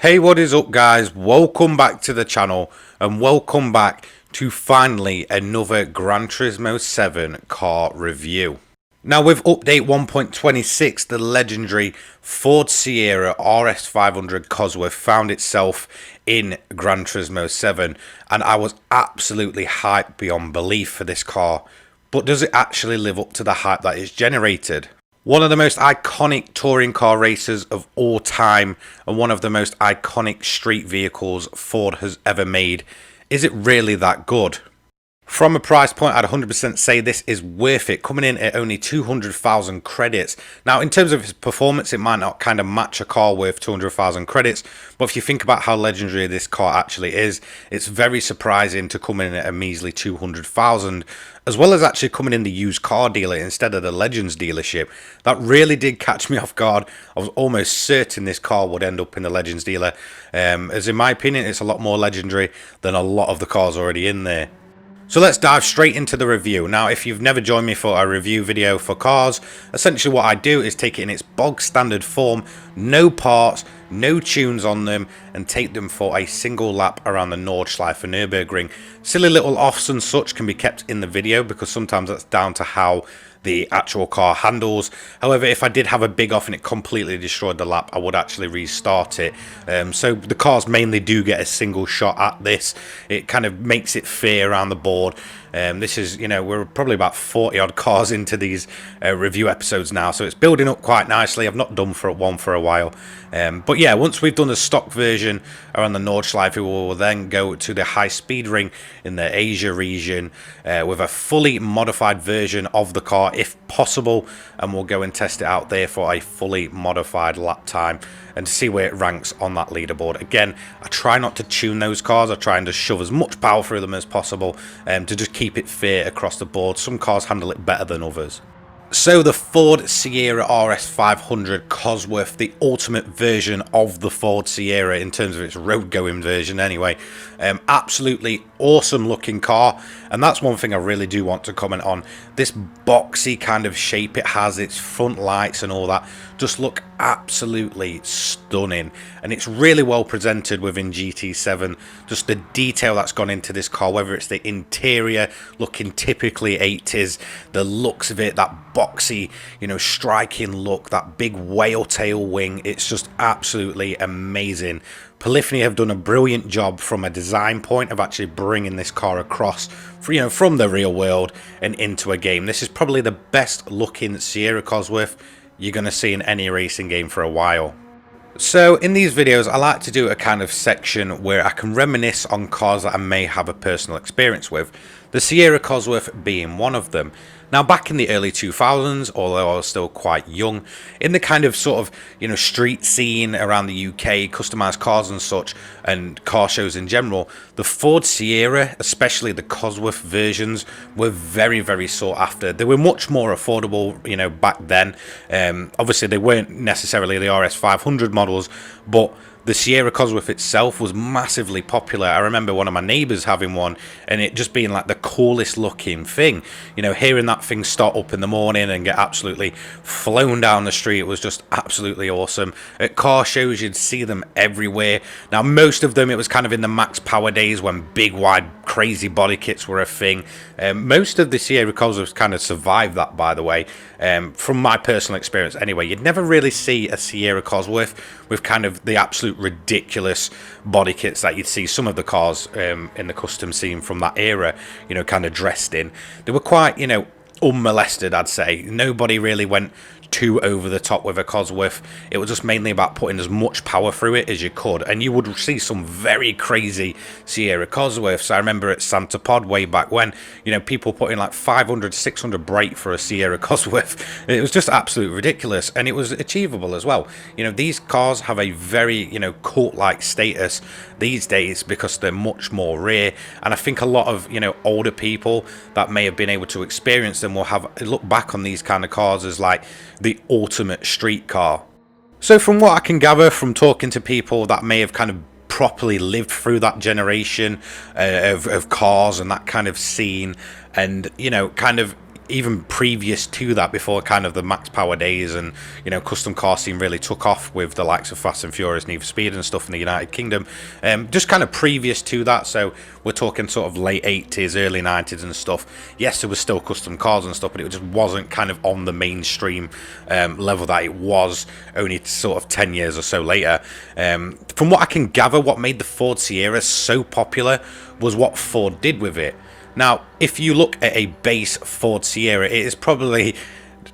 Hey, what is up guys? Welcome back to the channel and welcome back to finally another Gran Turismo 7 car review. Now with update 1.26, the legendary Ford Sierra RS500 Cosworth found itself in Gran Turismo 7 and I was absolutely hyped beyond belief for this car. But does it actually live up to the hype that it's generated? One of the most iconic touring car races of all time and one of the most iconic street vehicles Ford has ever made. Is it really that good? From a price point, I'd 100% say this is worth it, coming in at only 200,000 credits. Now, in terms of its performance, it might not kind of match a car worth 200,000 credits, but if you think about how legendary this car actually is, it's very surprising to come in at a measly 200,000, as well as actually coming in the used car dealer instead of the Legends dealership. That really did catch me off guard. I was almost certain this car would end up in the Legends dealer, as in my opinion, it's a lot more legendary than a lot of the cars already in there. So let's dive straight into the review. Now, if you've never joined me for a review video for cars, essentially what I do is take it in its bog standard form, no parts, no tunes on them, and take them for a single lap around the Nordschleife Nürburgring. Silly little offs and such can be kept in the video because sometimes that's down to how the actual car handles. However, if I did have a big off and it completely destroyed the lap, I would actually restart it. So the cars mainly do get a single shot at this. It kind of makes it fair around the board. This is, you know, we're probably about 40 odd cars into these review episodes now, so it's building up quite nicely. I've not done one for a while, but yeah, once we've done the stock version around the Nordschleife, we will then go to the high speed ring in the Asia region with a fully modified version of the car if possible, and we'll go and test it out there for a fully modified lap time and to see where it ranks on that leaderboard. Again, I try not to tune those cars. I try and just shove as much power through them as possible to just keep it fair across the board. Some cars handle it better than others. So the Ford Sierra RS500 Cosworth, the ultimate version of the Ford Sierra in terms of its road going version anyway. Absolutely awesome looking car, and that's one thing I really do want to comment on. This boxy kind of shape it has, its front lights and all that just look absolutely stunning, and it's really well presented within GT7. Just the detail that's gone into this car, whether it's the interior looking typically 80s, the looks of it, that boxy, you know, striking look, that big whale tail wing, it's just absolutely amazing. Polyphony have done a brilliant job from a design point of actually bringing this car across, from the real world and into a game. This is probably the best looking Sierra Cosworth you're going to see in any racing game for a while. So in these videos, I like to do a kind of section where I can reminisce on cars that I may have a personal experience with, the Sierra Cosworth being one of them. Now, back in the early 2000s, although I was still quite young, in the kind of sort of, street scene around the UK, customized cars and such, and car shows in general, the Ford Sierra, especially the Cosworth versions, were very, very sought after. They were much more affordable, back then. Obviously, they weren't necessarily the RS500 models, but the Sierra Cosworth itself was massively popular. I remember one of my neighbours having one and it just being like the coolest looking thing. Hearing that thing start up in the morning and get absolutely flown down the street was just absolutely awesome. At car shows, you'd see them everywhere. Now, most of them, it was kind of in the max power days when big, wide, crazy body kits were a thing. Most of the Sierra Cosworths kind of survived that, by the way. From my personal experience anyway, you'd never really see a Sierra Cosworth with kind of the absolute ridiculous body kits that you'd see some of the cars in the custom scene from that era, kind of dressed in. They were quite, unmolested, I'd say. Nobody really went too over the top with a Cosworth. It was just mainly about putting as much power through it as you could, and you would see some very crazy Sierra Cosworths. I remember at Santa Pod way back when, people putting like 500, 600 brake for a Sierra Cosworth. It was just absolutely ridiculous, and it was achievable as well. These cars have a very, cult-like status these days because they're much more rare, and I think a lot of, older people that may have been able to experience them will have look back on these kind of cars as like the ultimate street car. So from what I can gather from talking to people that may have kind of properly lived through that generation of cars and that kind of scene, and kind of even previous to that, before kind of the max power days and, you know, custom car scene really took off with the likes of Fast and Furious, Need for Speed and stuff in the United Kingdom, just kind of previous to that, so we're talking sort of late 80s, early 90s and stuff. Yes, there was still custom cars and stuff, but it just wasn't kind of on the mainstream level that it was only sort of 10 years or so later. From what I can gather, what made the Ford Sierra so popular was what Ford did with it. Now, if you look at a base Ford Sierra, it is probably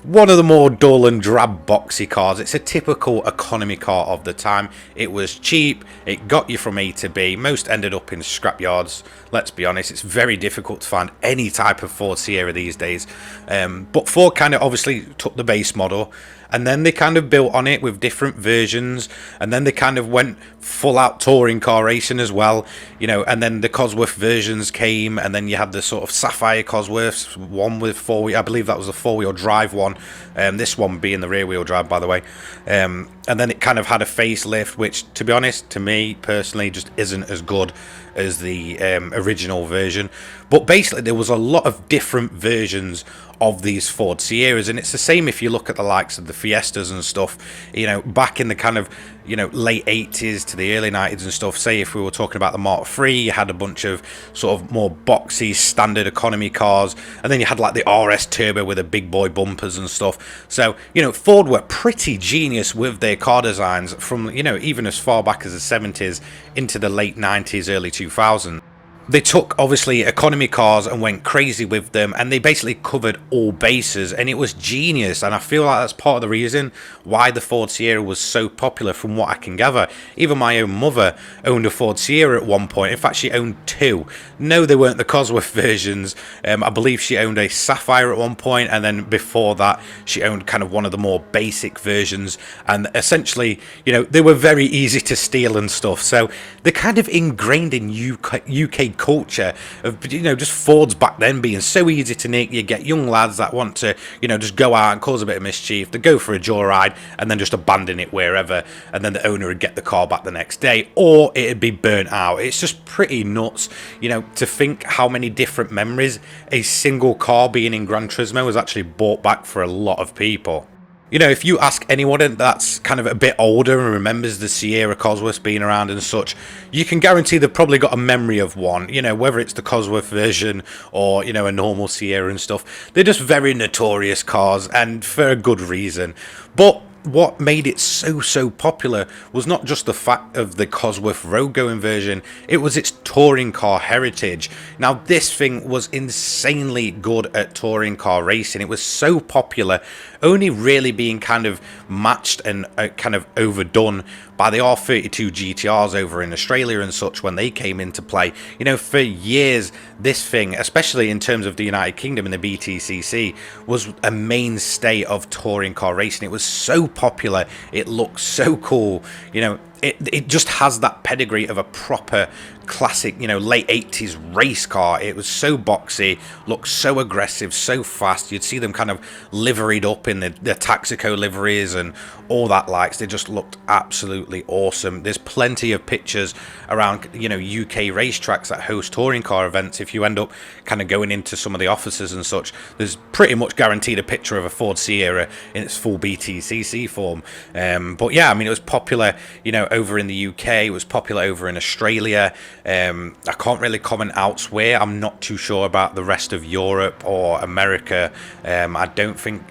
one of the more dull and drab boxy cars. It's a typical economy car of the time. It was cheap, it got you from A to B. Most ended up in scrapyards. Let's be honest, it's very difficult to find any type of Ford Sierra these days. But Ford kind of obviously took the base model, and then they kind of built on it with different versions, and then they kind of went full out touring car racing as well, you know, and then the Cosworth versions came, and then you had the sort of Sapphire Cosworths, one with I believe that was a four-wheel drive one, this one being the rear-wheel drive, by the way, and then it kind of had a facelift, which, to be honest, to me personally, just isn't as good as the original version. But basically there was a lot of different versions of these Ford Sierras, and it's the same if you look at the likes of the Fiestas and stuff, you know, back in the kind of, you know, late 80s to the early 90s and stuff. Say if we were talking about the Mark III, you had a bunch of sort of more boxy standard economy cars, and then you had like the RS Turbo with the big boy bumpers and stuff. So, you know, Ford were pretty genius with their car designs from, you know, even as far back as the 70s into the late 90s, early 2000s. They took, obviously, economy cars and went crazy with them, and they basically covered all bases, and it was genius. And I feel like that's part of the reason why the Ford Sierra was so popular, from what I can gather. Even my own mother owned a Ford Sierra at one point. In fact, she owned two. No, they weren't the Cosworth versions. I believe she owned a Sapphire at one point, and then before that she owned kind of one of the more basic versions, and essentially, you know, they were very easy to steal and stuff. So they're kind of ingrained in UK culture of, you know, just Fords back then being so easy to nick. You get young lads that want to, you know, just go out and cause a bit of mischief. They go for a joyride and then just abandon it wherever, and then the owner would get the car back the next day, or it'd be burnt out. It's just pretty nuts, you know, to think how many different memories a single car being in Gran Turismo has actually brought back for a lot of people. You know, if you ask anyone that's kind of a bit older and remembers the Sierra Cosworth being around and such, you can guarantee they've probably got a memory of one, you know, whether it's the Cosworth version or, you know, a normal Sierra and stuff. They're just very notorious cars, and for a good reason. But what made it so popular was not just the fact of the Cosworth road-going version, it was its touring car heritage. Now, this thing was insanely good at touring car racing. It was so popular, only really being kind of matched and kind of overdone by the R32 GTRs over in Australia and such when they came into play. You know, for years, this thing, especially in terms of the United Kingdom and the BTCC, was a mainstay of touring car racing. It was so popular, it looked so cool, you know. It just has that pedigree of a proper classic, you know, late 80s race car. It was so boxy, looked so aggressive, so fast. You'd see them kind of liveried up in the Taxico liveries and all that likes. They just looked absolutely awesome. There's plenty of pictures around, you know, UK racetracks that host touring car events. If you end up kind of going into some of the offices and such, there's pretty much guaranteed a picture of a Ford Sierra in its full BTCC form. But yeah, I mean, it was popular, you know, over in the UK. It was popular over in Australia. I can't really comment elsewhere. I'm not too sure about the rest of Europe or America. I don't think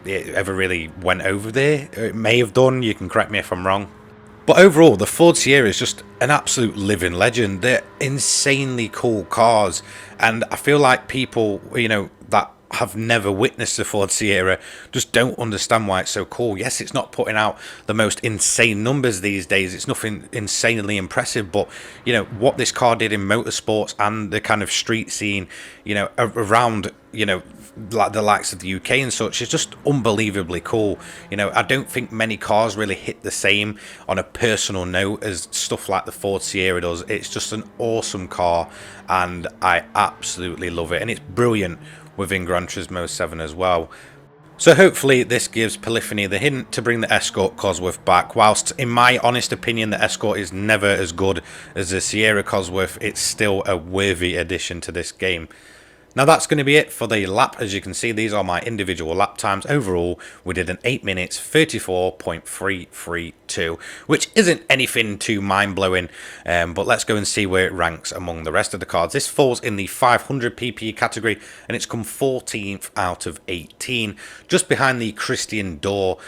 it ever really went over there. It may have done. You can correct me if I'm wrong. But overall, the Ford Sierra is just an absolute living legend. They're insanely cool cars, and I feel like people, you know, that have never witnessed the Ford Sierra just don't understand why it's so cool. Yes, it's not putting out the most insane numbers these days. It's nothing insanely impressive, but, you know, what this car did in motorsports and the kind of street scene, you know, around, you know, like the likes of the UK and such, is just unbelievably cool. You know, I don't think many cars really hit the same on a personal note as stuff like the Ford Sierra does. It's just an awesome car, and I absolutely love it, and it's brilliant within Gran Turismo 7 as well. So hopefully this gives Polyphony the hint to bring the Escort Cosworth back. Whilst in my honest opinion the Escort is never as good as the Sierra Cosworth, it's still a worthy addition to this game. Now that's going to be it for the lap. As you can see, these are my individual lap times. Overall, we did an 8 minutes 34.332, which isn't anything too mind-blowing, but let's go and see where it ranks among the rest of the cards. This falls in the 500 pp category, and it's come 14th out of 18, just behind the Christian Dior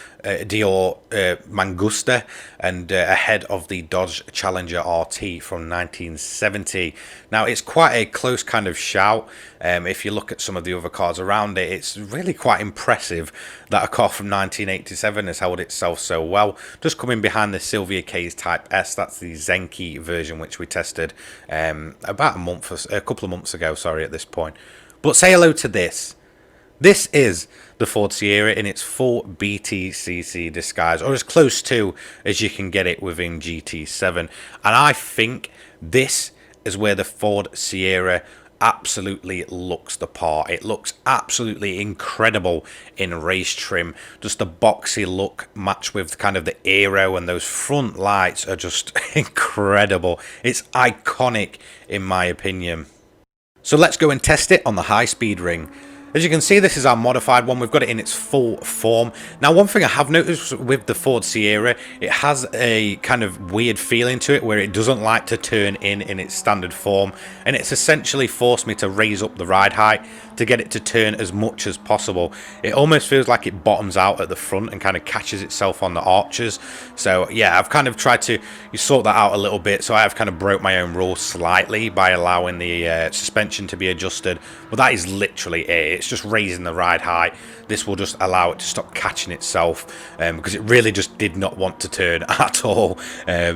Mangusta, and ahead of the Dodge Challenger RT from 1970. Now, it's quite a close kind of shout. If you look at some of the other cars around it, it's really quite impressive that a car from 1987 has held itself so well. Just coming behind the Sylvia K's Type S, that's the Zenki version, which we tested about a couple of months ago, sorry, at this point. But say hello to this. This is the Ford Sierra in its full BTCC disguise, or as close to as you can get it within GT7. And I think this is where the Ford Sierra absolutely looks the part. It looks absolutely incredible in race trim. Just the boxy look matched with kind of the aero, and those front lights are just incredible. It's iconic in my opinion. So let's go and test it on the high speed ring. As you can see, this is our modified one. We've got it in its full form. Now, one thing I have noticed with the Ford Sierra, it has a kind of weird feeling to it where it doesn't like to turn in its standard form. And it's essentially forced me to raise up the ride height to get it to turn as much as possible. It almost feels like it bottoms out at the front and kind of catches itself on the arches. So yeah, I've kind of tried to sort that out a little bit. So I have kind of broke my own rule slightly by allowing the suspension to be adjusted. But that is literally it. It's just raising the ride height. This will just allow it to stop catching itself because it really just did not want to turn at all.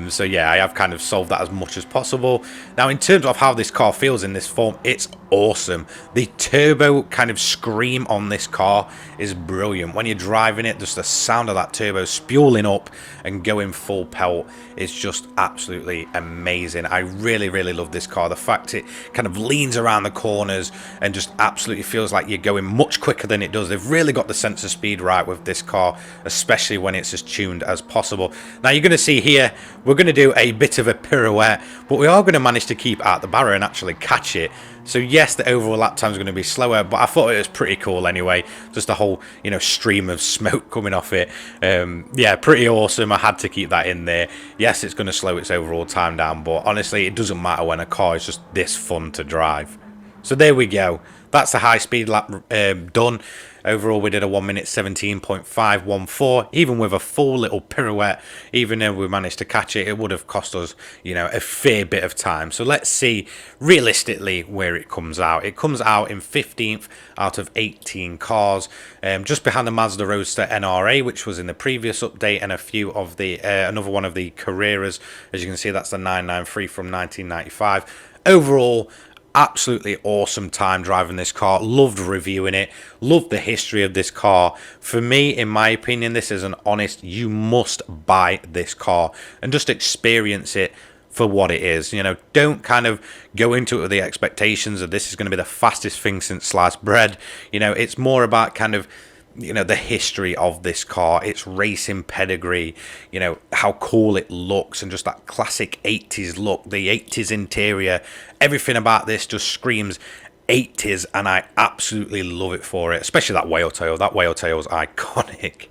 So yeah, I have kind of solved that as much as possible. Now, in terms of how this car feels in this form, it's awesome. The turbo kind of scream on this car is brilliant. When you're driving it, just the sound of that turbo spewing up and going full pelt is just absolutely amazing. I really, really love this car. The fact it kind of leans around the corners and just absolutely feels like you're going much quicker than it does. They've really got the sense of speed right with this car, especially when it's as tuned as possible. Now, you're going to see here, we're going to do a bit of a pirouette, but we are going to manage to keep out the barrier and actually catch it. So yes, the overall lap time is going to be slower, but I thought it was pretty cool anyway. Just a whole, stream of smoke coming off it. Yeah, pretty awesome. I had to keep that in there. Yes, it's going to slow its overall time down, but honestly, it doesn't matter when a car is just this fun to drive. So there we go. That's the high speed lap done. Overall, we did a 1 minute 17.514. Even with a full little pirouette, even though we managed to catch it, it would have cost us, a fair bit of time. So let's see realistically where it comes out. It comes out in 15th out of 18 cars, just behind the Mazda Roadster NRA, which was in the previous update, and a few of the another one of the Carreras. As you can see, that's the 993 from 1995. Overall, absolutely awesome time driving this car. Loved reviewing it. Loved the history of this car. For me, in my opinion, this is an honest, you must buy this car and just experience it for what it is. Don't kind of go into it with the expectations of this is going to be the fastest thing since sliced bread. It's more about kind of the history of this car, its racing pedigree, how cool it looks, and just that classic 80s look, the 80s interior. Everything about this just screams 80s, and I absolutely love it for it, especially that whale tail. That whale tail is iconic.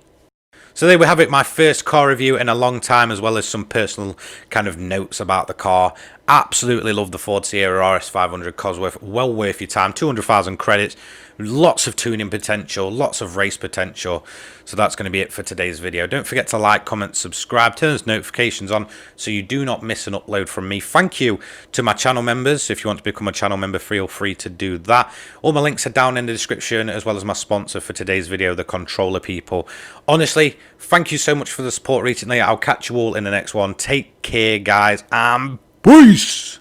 So there we have it, my first car review in a long time, as well as some personal kind of notes about the car. Absolutely love the Ford Sierra RS500 Cosworth. Well worth your time. 200,000 credits. Lots of tuning potential, lots of race potential. So that's going to be it for today's video. Don't forget to like, comment, subscribe, turn those notifications on so you do not miss an upload from me. Thank you to my channel members. If you want to become a channel member, feel free to do that. All my links are down in the description, as well as my sponsor for today's video, the Controller People. Honestly, thank you so much for the support recently. I'll catch you all in the next one. Take care, guys, and peace!